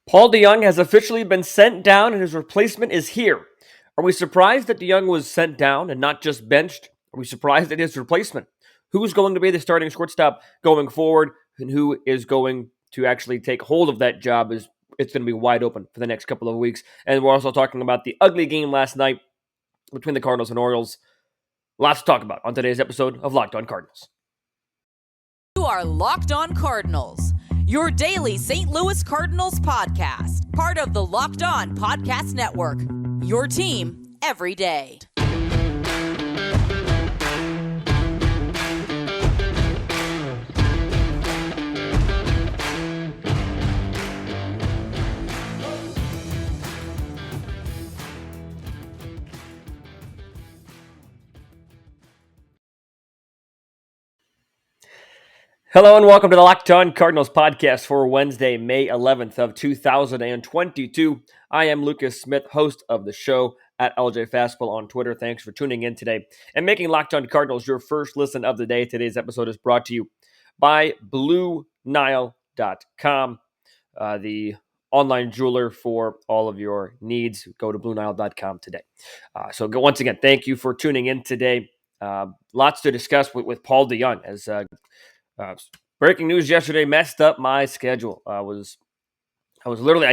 Paul DeJong has officially been sent down and his replacement is here. Are we surprised that DeJong was sent down and not just benched? Are we surprised at his replacement? Who's going to be the starting shortstop going forward and who is going to actually take hold of that job is it's going to be wide open for the next couple of weeks. And we're also talking about the ugly game last night between the Cardinals and Orioles. Lots to talk about on today's episode of Locked On Cardinals. You are Locked On Cardinals, your daily St. Louis Cardinals podcast, part of the Locked On Podcast Network, your team every day. Hello and welcome to the Locked On Cardinals podcast for Wednesday, May 11th of 2022. I am Lucas Smith, host of the show at LJ Fastball on Twitter. Thanks for tuning in today and making Locked On Cardinals your first listen of the day. Today's episode is brought to you by BlueNile.com, the online jeweler for all of your needs. Go to BlueNile.com today. Once again, thank you for tuning in today. Lots to discuss with Paul DeJong as breaking news yesterday messed up my schedule. I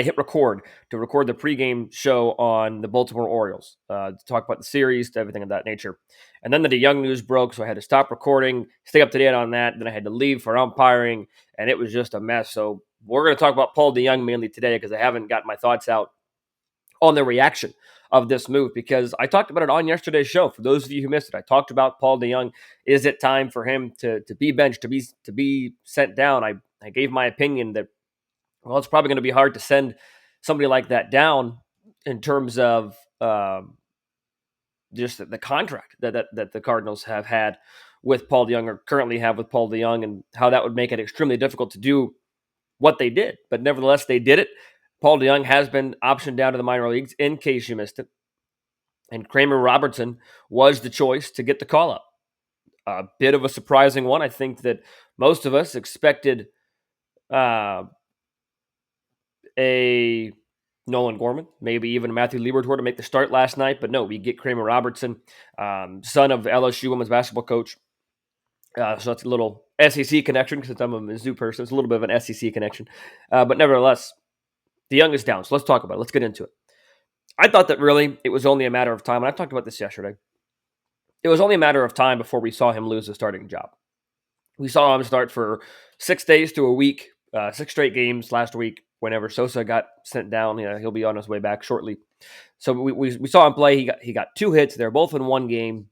hit record to record the pregame show on the Baltimore Orioles to talk about the series, to everything of that nature. And then the DeJong news broke, so I had to stop recording, stay up to date on that. Then I had to leave for umpiring, and it was just a mess. So we're going to talk about Paul DeJong mainly today because I haven't got my thoughts out on the reaction of this move, because I talked about it on yesterday's show. For those of you who missed it, I talked about Paul DeJong. Is it time for him to be benched, to be sent down? I gave my opinion that, well, it's probably going to be hard to send somebody like that down in terms of just the contract that the Cardinals have had with Paul DeJong, or currently have with Paul DeJong, and how that would make it extremely difficult to do what they did. But nevertheless, they did it. Paul DeJong has been optioned down to the minor leagues, in case you missed it. And Kramer Robertson was the choice to get the call-up. A bit of a surprising one. I think that most of us expected a Nolan Gorman, maybe even Matthew Liberatore to make the start last night. But no, we get Kramer Robertson, son of LSU women's basketball coach. So that's a little SEC connection, because I'm a Mizzou person. It's a little bit of an SEC connection. But nevertheless, DeJong is down, so let's talk about it. Let's get into it. I thought that really it was only a matter of time, and I talked about this yesterday. It was only a matter of time before we saw him lose the starting job. We saw him start for 6 days to a week, 6 straight games last week. Whenever Sosa got sent down, he'll be on his way back shortly. So we saw him play. He got 2 hits. They're both in one game.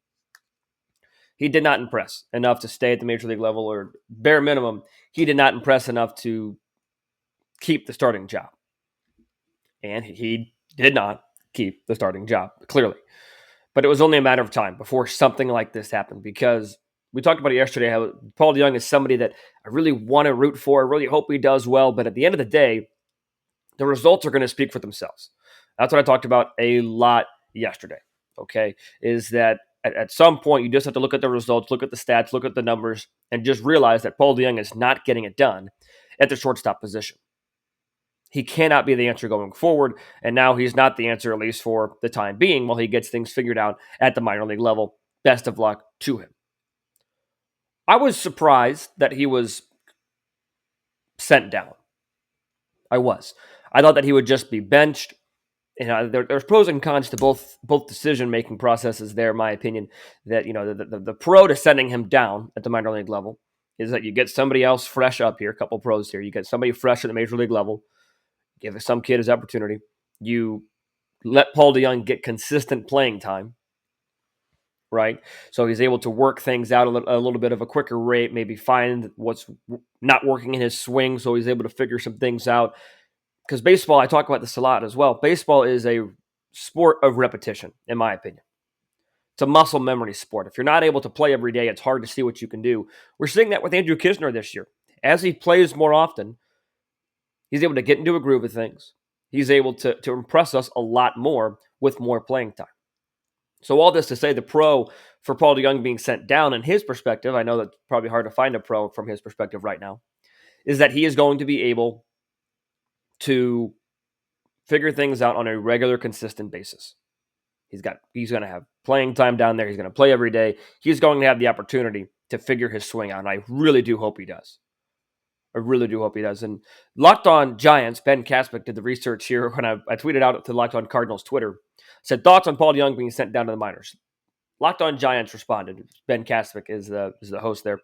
He did not impress enough to stay at the major league level, or bare minimum, he did not impress enough to keep the starting job. And he did not keep the starting job, clearly. But it was only a matter of time before something like this happened, because we talked about it yesterday, how Paul DeJong is somebody that I really want to root for. I really hope he does well. But at the end of the day, the results are going to speak for themselves. That's what I talked about a lot yesterday, okay, is that at some point you just have to look at the results, look at the stats, look at the numbers, and just realize that Paul DeJong is not getting it done at the shortstop position. He cannot be the answer going forward, and now he's not the answer, at least for the time being, while he gets things figured out at the minor league level. Best of luck to him. I was surprised that he was sent down. I was. I thought that he would just be benched. There's pros and cons to both decision-making processes there, in my opinion. That, the pro to sending him down at the minor league level is that you get somebody else fresh up here, a couple pros here. You get somebody fresh at the major league level. Give some kid his opportunity. You let Paul DeJong get consistent playing time, right? So he's able to work things out a little bit of a quicker rate, maybe find what's not working in his swing, so he's able to figure some things out. Because baseball, I talk about this a lot as well, baseball is a sport of repetition, in my opinion. It's a muscle memory sport. If you're not able to play every day, it's hard to see what you can do. We're seeing that with Andrew Kisner this year. As he plays more often, he's able to get into a groove of things. He's able to impress us a lot more with more playing time. So all this to say, the pro for Paul DeJong being sent down, in his perspective, I know that's probably hard to find a pro from his perspective right now, is that he is going to be able to figure things out on a regular, consistent basis. He's going to have playing time down there. He's going to play every day. He's going to have the opportunity to figure his swing out, and I really do hope he does. I really do hope he does. And Locked On Giants, Ben Kaspick did the research here when I tweeted out to Locked On Cardinals Twitter. Said, thoughts on Paul DeJong being sent down to the minors. Locked On Giants responded. Ben Kaspick is the host there.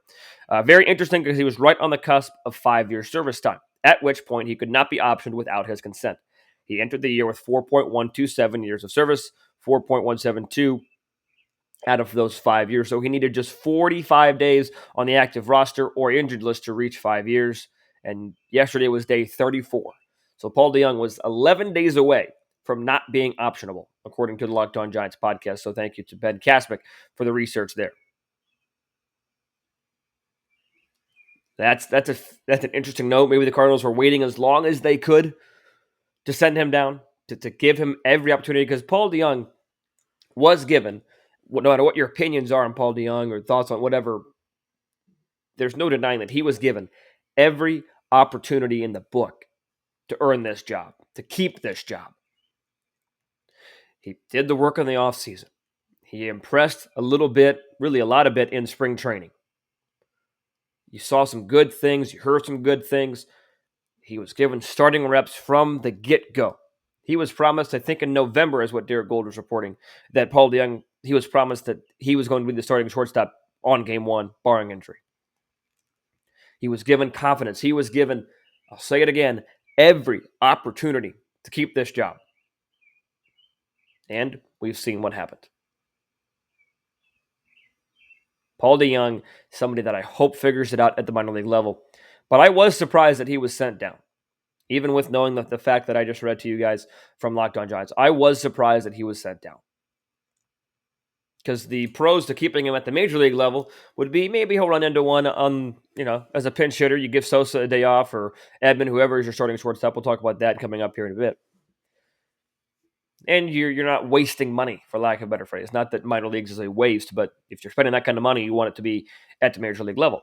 Very interesting because he was right on the cusp of 5-year service time, at which point he could not be optioned without his consent. He entered the year with 4.127 years of service, 4.172 out of those 5 years. So he needed just 45 days on the active roster or injured list to reach 5 years. And yesterday was day 34. So Paul DeJong was 11 days away from not being optionable, according to the Locked On Giants podcast. So thank you to Ben Kaspick for the research there. That's an interesting note. Maybe the Cardinals were waiting as long as they could to send him down, to give him every opportunity, because Paul DeJong was given, no matter what your opinions are on Paul DeJong or thoughts on whatever, there's no denying that he was given every opportunity in the book to earn this job, to keep this job. He did the work in the offseason. He impressed a little bit, really a lot of it, in spring training. You saw some good things. You heard some good things. He was given starting reps from the get-go. He was promised, I think in November is what Derek Gold was reporting, that Paul DeJong, he was promised that he was going to be the starting shortstop on game one, barring injury. He was given confidence. He was given, I'll say it again, every opportunity to keep this job. And we've seen what happened. Paul DeJong, somebody that I hope figures it out at the minor league level. But I was surprised that he was sent down. Even with knowing the fact that I just read to you guys from Locked On Giants, I was surprised that he was sent down. Because the pros to keeping him at the major league level would be maybe he'll run into one on, as a pinch hitter. You give Sosa a day off, or Edmund, whoever is your starting shortstop. We'll talk about that coming up here in a bit. And you're not wasting money, for lack of a better phrase. Not that minor leagues is a waste, but if you're spending that kind of money, you want it to be at the major league level.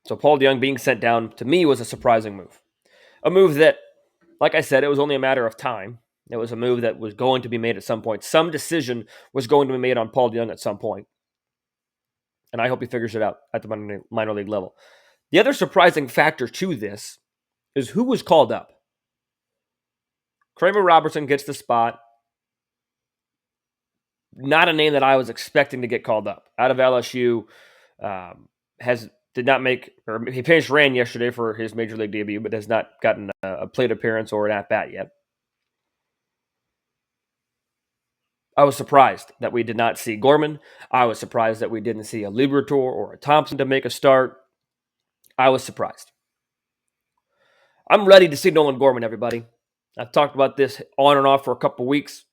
So Paul DeJong being sent down, to me, was a surprising move. A move that, like I said, it was only a matter of time. It was a move that was going to be made at some point. Some decision was going to be made on Paul DeJong at some point. And I hope he figures it out at the minor league level. The other surprising factor to this is who was called up. Kramer Robertson gets the spot. Not a name that I was expecting to get called up. Out of LSU, did not make, or he ran yesterday for his major league debut, but has not gotten a plate appearance or an at-bat yet. I was surprised that we did not see Gorman. I was surprised that we didn't see a Liberatore or a Thompson to make a start. I was surprised. I'm ready to see Nolan Gorman, everybody. I've talked about this on and off for a couple weeks.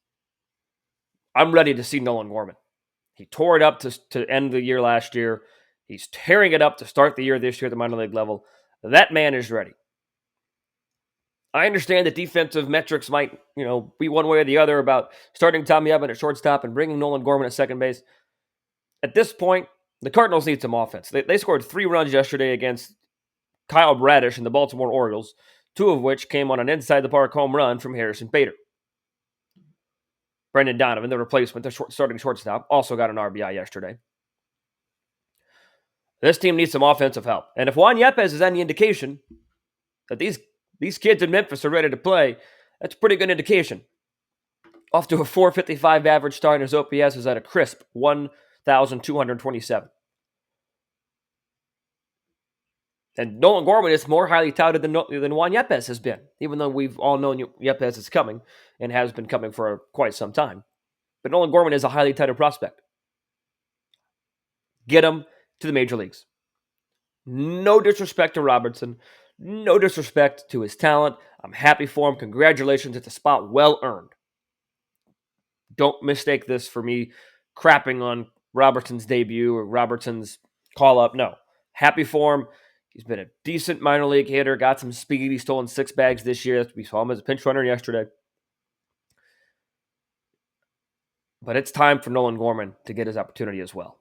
I'm ready to see Nolan Gorman. He tore it up to end the year last year. He's tearing it up to start the year this year at the minor league level. That man is ready. I understand that defensive metrics might, be one way or the other about starting Tommy Edman at shortstop and bringing Nolan Gorman at second base. At this point, the Cardinals need some offense. They scored 3 runs yesterday against Kyle Bradish and the Baltimore Orioles, 2 of which came on an inside-the-park home run from Harrison Bader. Brendan Donovan, the replacement, the starting shortstop, also got an RBI yesterday. This team needs some offensive help. And if Juan Yepez is any indication that these kids in Memphis are ready to play, that's a pretty good indication. Off to a .455 average start, and his OPS is at a crisp 1,227. And Nolan Gorman is more highly touted than Juan Yepez has been, even though we've all known Yepez is coming and has been coming for quite some time. But Nolan Gorman is a highly touted prospect. Get him to the major leagues. No disrespect to Robertson. No disrespect to his talent. I'm happy for him. Congratulations. It's a spot well earned. Don't mistake this for me crapping on Robertson's debut or Robertson's call-up. No. Happy for him. He's been a decent minor league hitter. Got some speed. He's stolen 6 bags this year. We saw him as a pinch runner yesterday. But it's time for Nolan Gorman to get his opportunity as well.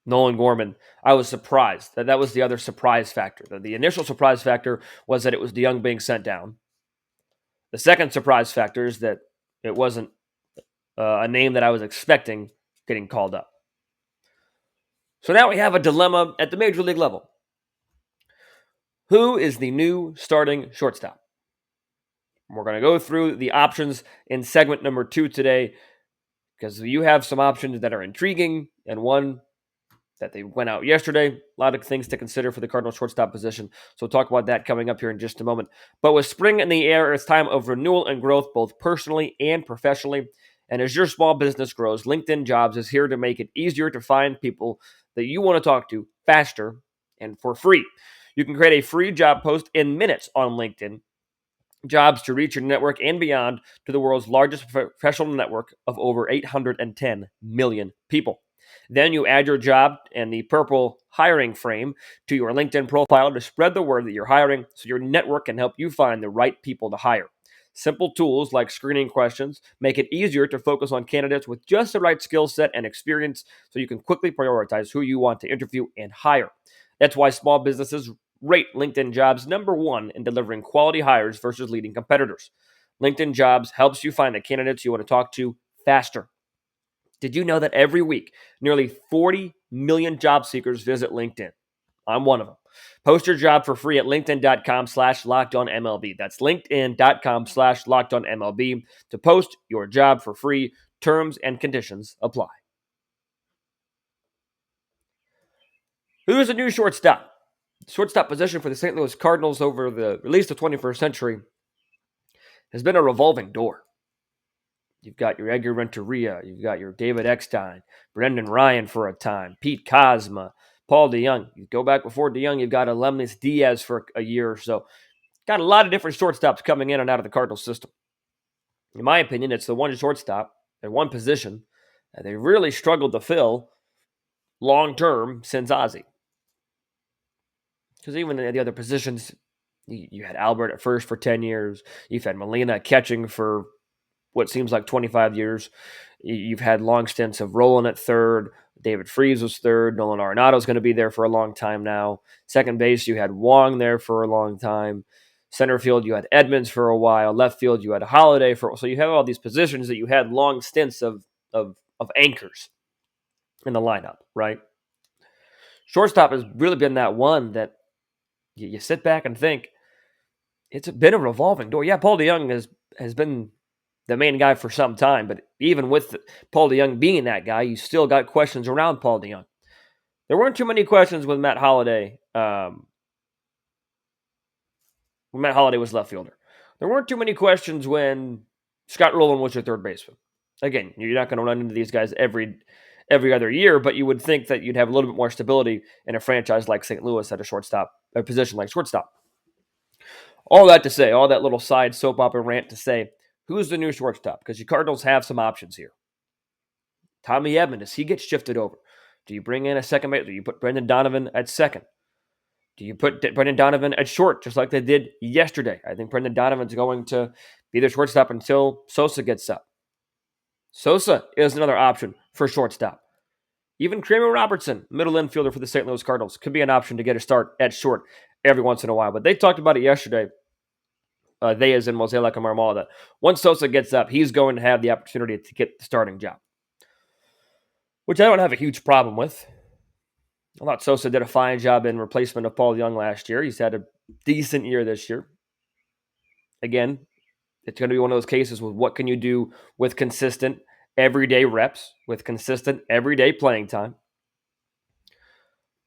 Nolan Gorman. I was surprised that was the other surprise factor. The initial surprise factor was that it was DeJong being sent down. The second surprise factor is that it wasn't a name that I was expecting getting called up. So now we have a dilemma at the major league level. Who is the new starting shortstop? We're going to go through the options in segment number 2 today because you have some options that are intriguing and one that they went out yesterday. A lot of things to consider for the Cardinals shortstop position. So we'll talk about that coming up here in just a moment. But with spring in the air, it's time of renewal and growth, both personally and professionally. And as your small business grows, LinkedIn Jobs is here to make it easier to find people that you want to talk to faster and for free. You can create a free job post in minutes on LinkedIn Jobs to reach your network and beyond to the world's largest professional network of over 810 million people. Then you add your job and the purple hiring frame to your LinkedIn profile to spread the word that you're hiring so your network can help you find the right people to hire. Simple tools like screening questions make it easier to focus on candidates with just the right skill set and experience so you can quickly prioritize who you want to interview and hire. That's why small businesses rate LinkedIn Jobs number 1 in delivering quality hires versus leading competitors. LinkedIn Jobs helps you find the candidates you want to talk to faster. Did you know that every week, nearly 40 million job seekers visit LinkedIn? I'm one of them. Post your job for free at linkedin.com/lockedonmlb. That's linkedin.com/lockedonmlb to post your job for free. Terms and conditions apply. Who's the new shortstop? Shortstop position for the St. Louis Cardinals over at least the 21st century has been a revolving door. You've got your Edgar Renteria, you've got your David Eckstein, Brendan Ryan for a time, Pete Kozma, Paul DeJong. You go back before DeJong, you've got Alemnis Diaz for a year or so. Got a lot of different shortstops coming in and out of the Cardinals system. In my opinion, it's the one shortstop at one position that they really struggled to fill long-term since Ozzie. Because even in the other positions, you had Albert at first for 10 years. You've had Molina catching for what seems like 25 years. You've had long stints of Roland at third. David Freese was third. Nolan Arenado's going to be there for a long time now. Second base, you had Wong there for a long time. Center field, you had Edmonds for a while. Left field, you had Holiday for. So you have all these positions that you had long stints of anchors in the lineup, right? Shortstop has really been that one that you sit back and think it's been a revolving door. Yeah, Paul DeJong has been the main guy for some time, but even with Paul DeJong being that guy, you still got questions around Paul DeJong. There weren't too many questions with Matt Holliday. When Matt Holliday was left fielder, there weren't too many questions when Scott Rowland was your third baseman. Again, you're not going to run into these guys every other year, but you would think that you'd have a little bit more stability in a franchise like St. Louis at a position like shortstop. All that to say, all that little side soap opera rant to say, who's the new shortstop? Because your Cardinals have some options here. Tommy Edman, does he get shifted over? Do you bring in a second base? Do you put Brendan Donovan at second? Do you put Brendan Donovan at short, just like they did yesterday? I think Brendan Donovan's going to be the shortstop until Sosa gets up. Sosa is another option for shortstop. Even Kramer Robertson, middle infielder for the St. Louis Cardinals, could be an option to get a start at short every once in a while. But they talked about it yesterday. They as in Mosaic and Marmol, that once Sosa gets up, he's going to have the opportunity to get the starting job, which I don't have a huge problem with. I thought Sosa did a fine job in replacement of Paul DeJong last year. He's had a decent year this year. Again, it's going to be one of those cases with what can you do with consistent everyday reps, with consistent everyday playing time.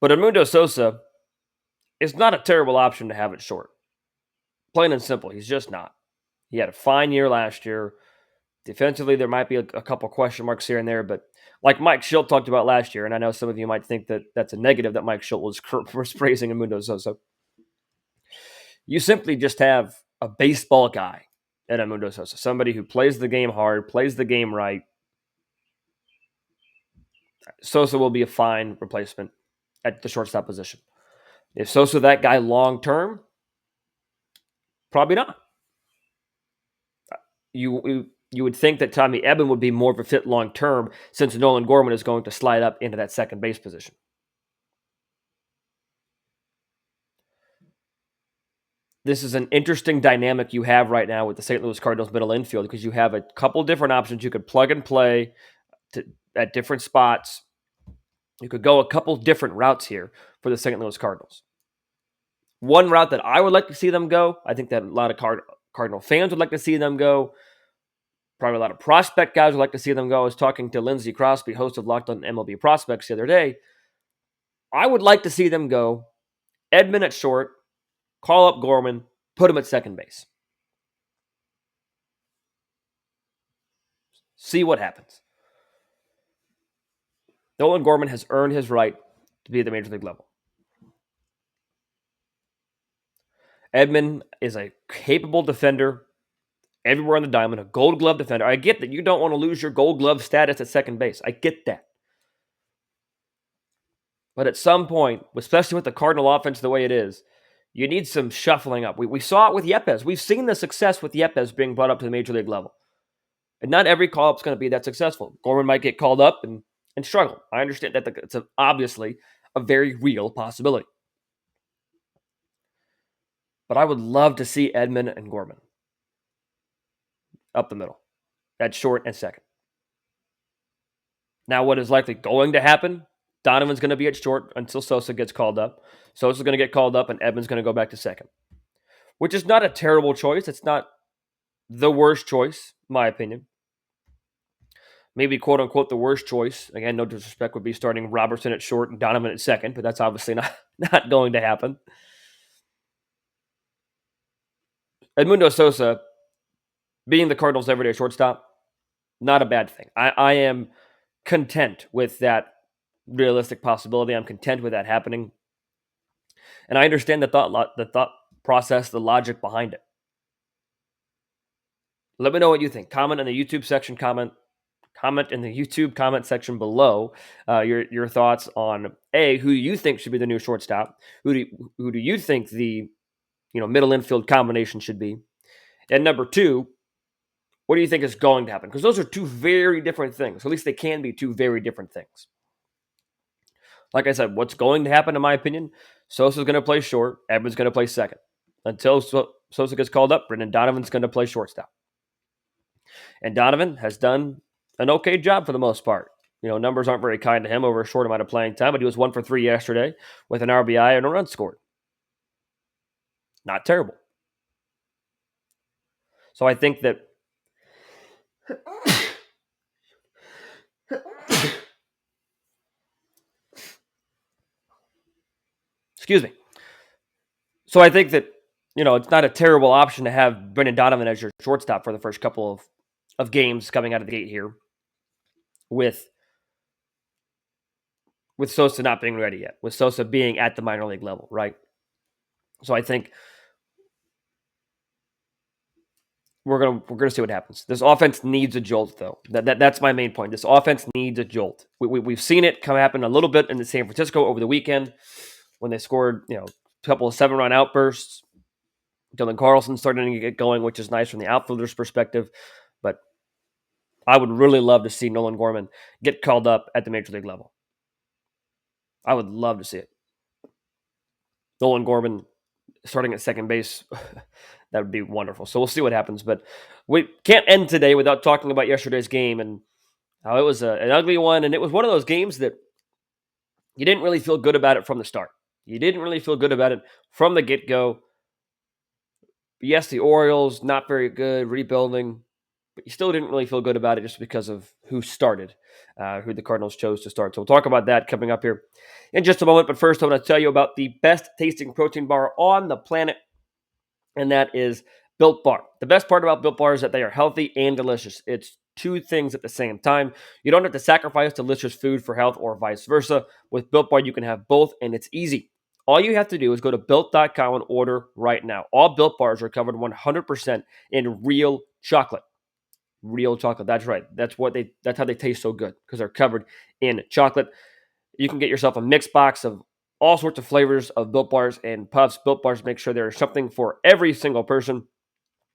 But Edmundo Sosa is not a terrible option to have at short. Plain and simple, he's just not. He had a fine year last year. Defensively, there might be a couple question marks here and there, but like Mike Schilt talked about last year, and I know some of you might think that that's a negative that Mike Schilt was praising Edmundo Sosa. You simply just have a baseball guy at Edmundo Sosa, somebody who plays the game hard, plays the game right. Sosa will be a fine replacement at the shortstop position. If Sosa that guy long term, probably not. You would think that Tommy Edman would be more of a fit long term since Nolan Gorman is going to slide up into that second base position. this is an interesting dynamic you have right now with the St. Louis Cardinals middle infield because you have a couple different options you could plug and play at different spots. You could go a couple different routes here for the St. Louis Cardinals. One route that I would like to see them go, I think that a lot of Cardinal fans would like to see them go, probably a lot of prospect guys would like to see them go. I was talking to Lindsey Crosby, host of Locked On MLB Prospects, the other day. I would like to see them go Edman at short, call up Gorman, put him at second base. See what happens. Nolan Gorman has earned his right to be at the major league level. Edman is a capable defender everywhere on the diamond, a gold glove defender. I get that you don't want to lose your gold glove status at second base. I get that. But at some point, especially with the Cardinal offense the way it is, you need some shuffling up. We saw it with Yepes. We've seen the success with Yepes being brought up to the major league level. And not every call-up is going to be that successful. Gorman might get called up and struggle. I understand that it's obviously a very real possibility. But I would love to see Edman and Gorman up the middle at short and second. Now, what is likely going to happen? Donovan's going to be at short until Sosa gets called up. Sosa's going to get called up, and Edman's going to go back to second, which is not a terrible choice. It's not the worst choice, in my opinion. Maybe quote-unquote the worst choice, again, no disrespect, would be starting Robertson at short and Donovan at second, but that's obviously not going to happen. Edmundo Sosa, being the Cardinals' everyday shortstop, not a bad thing. I am content with that realistic possibility. I'm content with that happening. And I understand the thought process, the logic behind it. Let me know what you think. Comment in the YouTube section. Comment in the YouTube comment section below your thoughts on who you think should be the new shortstop. Who do you think the middle infield combination should be? And number two, what do you think is going to happen? Because those are two very different things. At least they can be two very different things. Like I said, what's going to happen, in my opinion, Sosa's going to play short, Edman's going to play second. Until Sosa gets called up, Brendan Donovan's going to play shortstop. And Donovan has done an okay job for the most part. Numbers aren't very kind to him over a short amount of playing time, but he was 1 for 3 yesterday with an RBI and a run scored. Not terrible. So I think that excuse me. So I think that, it's not a terrible option to have Brendan Donovan as your shortstop for the first couple of games coming out of the gate here with Sosa not being ready yet, with Sosa being at the minor league level, right? So I think we're gonna see what happens. This offense needs a jolt, though. That's my main point. This offense needs a jolt. We've seen it happen a little bit in San Francisco over the weekend when they scored, a couple of 7-run outbursts. Dylan Carlson starting to get going, which is nice from the outfielder's perspective. But I would really love to see Nolan Gorman get called up at the major league level. I would love to see it. Nolan Gorman starting at second base, that would be wonderful. So we'll see what happens. But we can't end today without talking about yesterday's game and how it was an ugly one. And it was one of those games that you didn't really feel good about it from the start. You didn't really feel good about it from the get-go. Yes, the Orioles, not very good, rebuilding, but you still didn't really feel good about it just because of who started, who the Cardinals chose to start. So we'll talk about that coming up here in just a moment. But first, I want to tell you about the best tasting protein bar on the planet, and that is Built Bar. The best part about Built Bar is that they are healthy and delicious. It's two things at the same time. You don't have to sacrifice delicious food for health or vice versa. With Built Bar, you can have both, and it's easy. All you have to do is go to Built.com and order right now. All Built Bars are covered 100% in real chocolate. Real chocolate, that's right. That's how they taste so good, because they're covered in chocolate. You can get yourself a mixed box of all sorts of flavors of Built Bars and Puffs. Built Bars make sure there's something for every single person.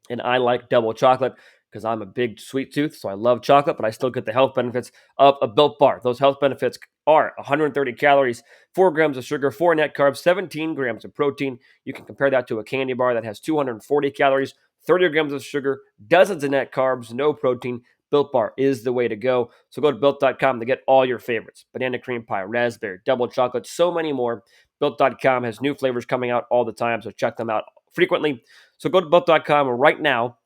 And I like double chocolate. because I'm a big sweet tooth, so I love chocolate, but I still get the health benefits of a Built Bar. Those health benefits are 130 calories, 4 grams of sugar, 4 net carbs, 17 grams of protein. You can compare that to a candy bar that has 240 calories, 30 grams of sugar, dozens of net carbs, no protein. Built Bar is the way to go. So go to Built.com to get all your favorites. Banana cream pie, raspberry, double chocolate, so many more. Built.com has new flavors coming out all the time, so check them out frequently. So go to Built.com right now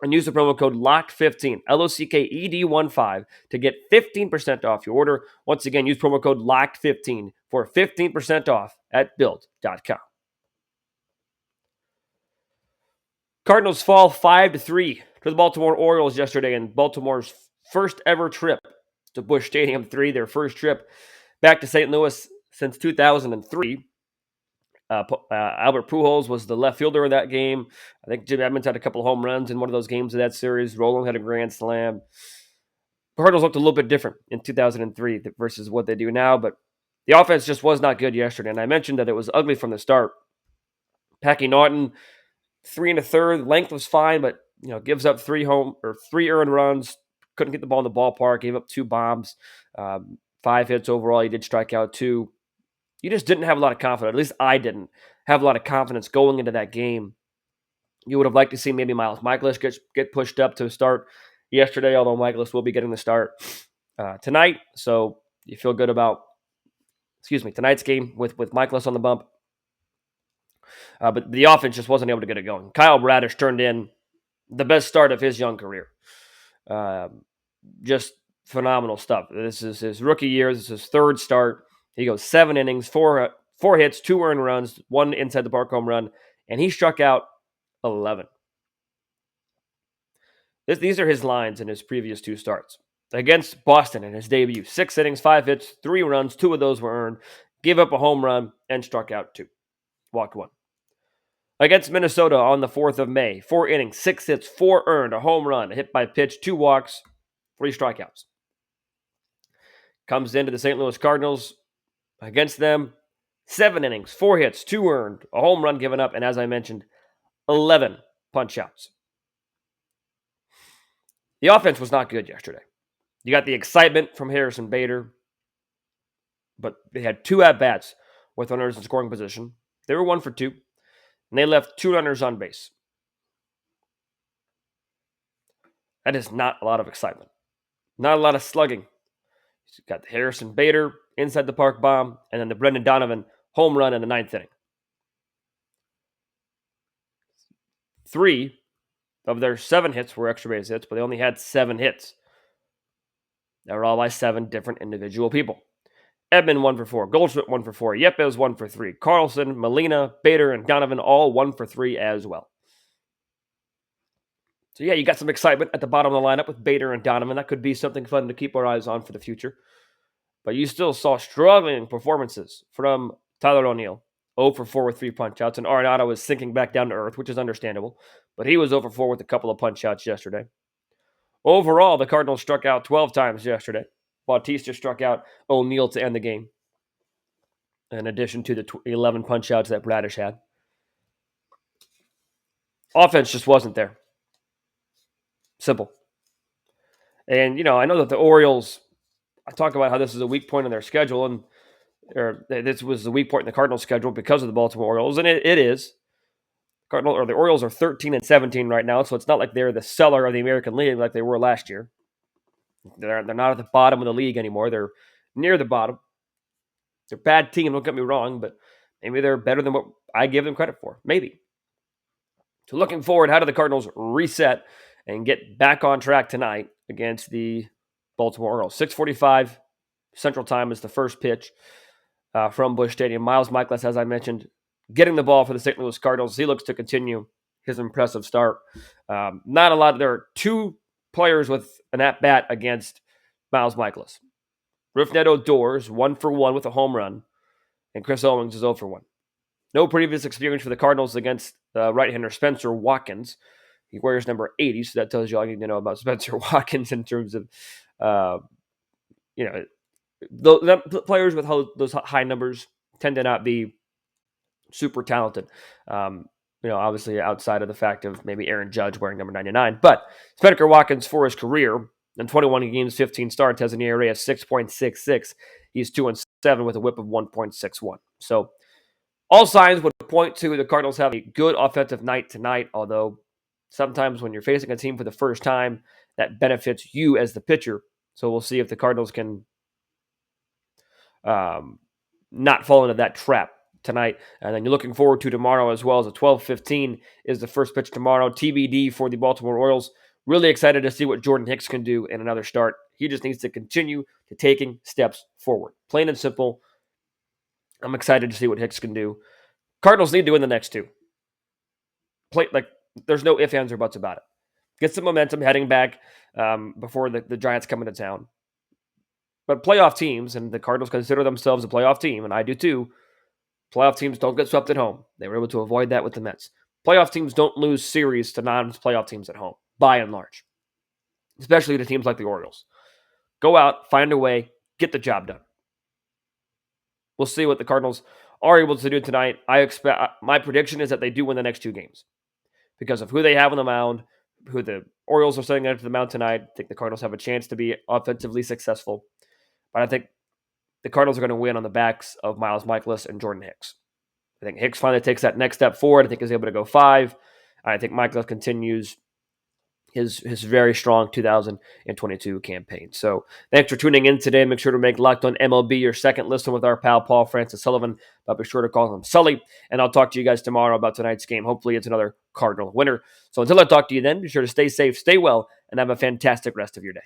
and use the promo code LOCKED15, LOCKED15, to get 15% off your order. Once again, use promo code LOCKED15 for 15% off at Built.com. Cardinals fall 5-3 to the Baltimore Orioles yesterday in Baltimore's first ever trip to Busch Stadium 3, their first trip back to St. Louis since 2003. Albert Pujols was the left fielder in that game. I think Jim Edmonds had a couple of home runs in one of those games of that series. Roland had a grand slam. Cardinals looked a little bit different in 2003 versus what they do now, but the offense just was not good yesterday. And I mentioned that it was ugly from the start. Packy Naughton, 3 1/3, length was fine, but gives up 3 earned runs. Couldn't get the ball in the ballpark. Gave up 2 bombs, 5 hits overall. He did strike out 2. You just didn't have a lot of confidence. At least I didn't have a lot of confidence going into that game. You would have liked to see maybe Miles Michaelis get pushed up to start yesterday, although Michaelis will be getting the start tonight. So you feel good about, tonight's game with Michaelis on the bump. But the offense just wasn't able to get it going. Kyle Bradish turned in the best start of his young career. Just phenomenal stuff. This is his rookie year. This is his third start. He goes 7 innings, 4 hits, 2 earned runs, 1 inside the park home run, and he struck out 11. These are his lines in his previous 2 starts. Against Boston in his debut, 6 innings, 5 hits, 3 runs, 2 of those were earned, gave up a home run, and struck out 2. Walked 1. Against Minnesota on the 4th of May, 4 innings, 6 hits, 4 earned, a home run, a hit by pitch, 2 walks, 3 strikeouts. Comes into the St. Louis Cardinals. Against them, 7 innings, 4 hits, 2 earned, a home run given up, and as I mentioned, 11 punch-outs. The offense was not good yesterday. You got the excitement from Harrison Bader, but they had 2 at-bats with runners in scoring position. They were 1 for 2, and they left 2 runners on base. That is not a lot of excitement. Not a lot of slugging. You got the Harrison Bader inside the park bomb, and then the Brendan Donovan home run in the 9th inning. 3 of their 7 hits were extra base hits, but they only had 7 hits. They were all by 7 different individual people. Edman 1 for 4, Goldschmidt 1 for 4, Yepez 1 for 3, Carlson, Molina, Bader, and Donovan all 1 for 3 as well. So yeah, you got some excitement at the bottom of the lineup with Bader and Donovan. That could be something fun to keep our eyes on for the future. But you still saw struggling performances from Tyler O'Neill. 0 for 4 with 3 punch-outs, and Arenado was sinking back down to earth, which is understandable. But he was 0 for 4 with a couple of punch-outs yesterday. Overall, the Cardinals struck out 12 times yesterday. Bautista struck out O'Neill to end the game, in addition to the 11 punch-outs that Bradish had. Offense just wasn't there. Simple. And, I know that the Orioles, I talk about how this is a weak point in their schedule, or this was the weak point in the Cardinals' schedule because of the Baltimore Orioles, and it is. The Orioles are 13-17 right now, so it's not like they're the cellar of the American League like they were last year. They're not at the bottom of the league anymore. They're near the bottom. They're a bad team, don't get me wrong, but maybe they're better than what I give them credit for. Maybe. So looking forward, how do the Cardinals reset and get back on track tonight against the Baltimore Orioles? 6:45 Central Time is the first pitch from Busch Stadium. Miles Michaelis, as I mentioned, getting the ball for the St. Louis Cardinals. He looks to continue his impressive start. Not a lot. There are 2 players with an at-bat against Miles Michaelis. Rougned Odor, 1 for 1 with a home run, and Chris Owings is 0 for 1. No previous experience for the Cardinals against right-hander Spencer Watkins. He wears number 80, so that tells you all you need to know about Spencer Watkins in terms of, the players with those high numbers tend to not be super talented. Obviously outside of the fact of maybe Aaron Judge wearing number 99. But Spencer Watkins, for his career, in 21 games, 15 starts, has an ERA of 6.66. He's 2-7 with a whip of 1.61. So all signs would point to the Cardinals have a good offensive night tonight, although sometimes when you're facing a team for the first time, that benefits you as the pitcher. So we'll see if the Cardinals can not fall into that trap tonight. And then you're looking forward to tomorrow as well as a 12:15 is the first pitch tomorrow. TBD for the Baltimore Orioles. Really excited to see what Jordan Hicks can do in another start. He just needs to continue to taking steps forward. Plain and simple. I'm excited to see what Hicks can do. Cardinals need to win the next two. There's no ifs, ands, or buts about it. Get some momentum heading back before the Giants come into town. But playoff teams, and the Cardinals consider themselves a playoff team, and I do too, playoff teams don't get swept at home. They were able to avoid that with the Mets. Playoff teams don't lose series to non-playoff teams at home, by and large, especially to teams like the Orioles. Go out, find a way, get the job done. We'll see what the Cardinals are able to do tonight. My prediction is that they do win the next two games because of who they have on the mound, who the Orioles are setting out to the mound tonight. I think the Cardinals have a chance to be offensively successful. But I think the Cardinals are going to win on the backs of Miles Mikolas and Jordan Hicks. I think Hicks finally takes that next step forward. I think he's able to go 5. I think Mikolas continues his very strong 2022 campaign. So thanks for tuning in today. Make sure to make Locked On MLB your second listen with our pal Paul Francis Sullivan. But be sure to call him Sully. And I'll talk to you guys tomorrow about tonight's game. Hopefully it's another Cardinal winner. So until I talk to you then, be sure to stay safe, stay well, and have a fantastic rest of your day.